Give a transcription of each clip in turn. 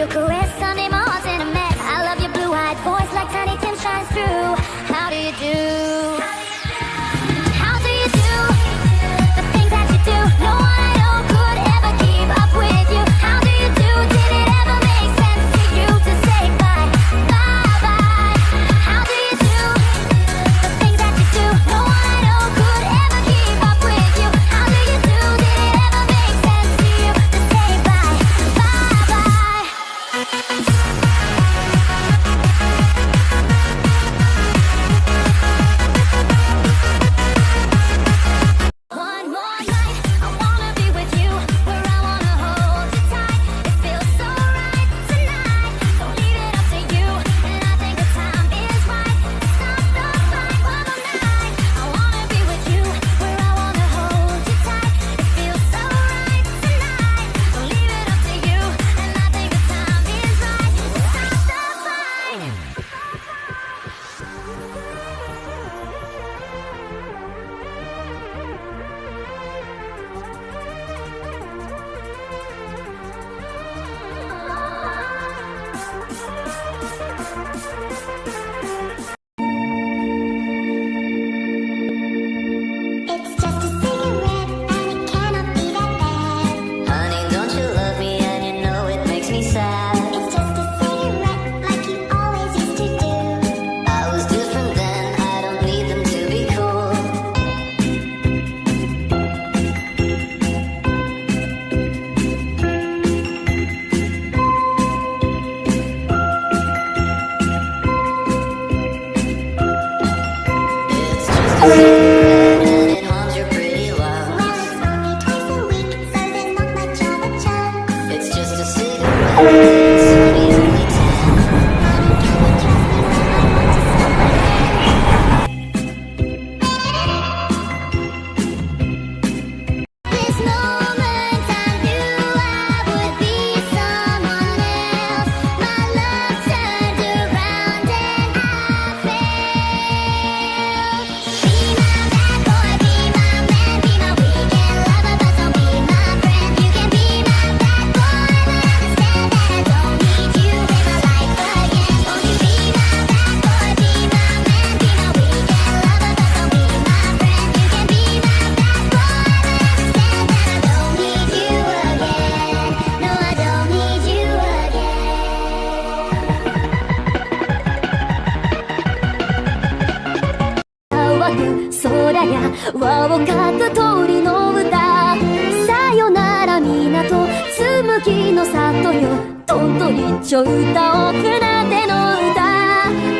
your caress, Sunday my heart's in a mess. I love your blue-eyed voice like Tiny Tim shines through. How do you do? How do you do the things that you do? No one I know could ever keep up with you. How do you do? Did it ever make sense to you to say bye, bye, bye? How do you do the things that you do? No one I know could ever keep up with you. How do you do? Did it ever make sense to you to say bye, bye, bye? One more night, I wanna be with you, where I wanna hold you tight. It feels so right tonight. Don't leave it up to you, and I think the time is right to stop the fight. One more night, I wanna be with you, where I wanna hold you tight. It feels so right tonight. Don't leave it up to you, and I think the time is right to stop the fight. It's just a cigarette and it cannot be that bad. Honey, don't you love me and you know it makes me sad. It's just a cigarette like you always used to do. I was different then, I don't need them to be cool. It's just a cigarette and it harms your pretty lungs. Well, it's only twice a week, so there's not much of a chance. It's just a cigarette, it's only 10. Honey, can you trust me when I want to stop this moment, I knew I would be someone else. My love turned around and I fell. Be my bad boy, be my man, be my weekend lover, but don't be my friend. You can be my bad boy, but understand that I don't need you in my life again. Won't you be my bad boy, be my man, be my weekend lover, but don't be my friend. You can be my bad boy, but understand that I don't need you again. No, I don't need you again. 空や輪をかく鳥の歌、さよなら港紬の里よ、鳥取町歌を船手の歌、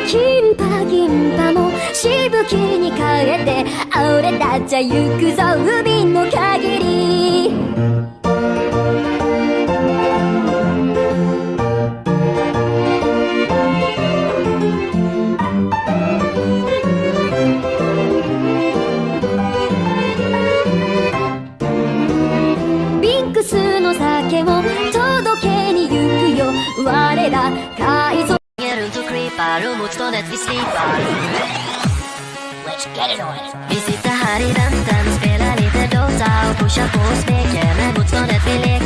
金パ銀パもしぶきに変えて俺たちは行くぞ海の限り。ビンクスの酒を届けに行くよ、我ら海賊。 Get into creeper, room which don't let me sleep. Let's get it on. Vi sitter här i väntan, spelar lite Dota och pushar på speken, men motståndet vill leka.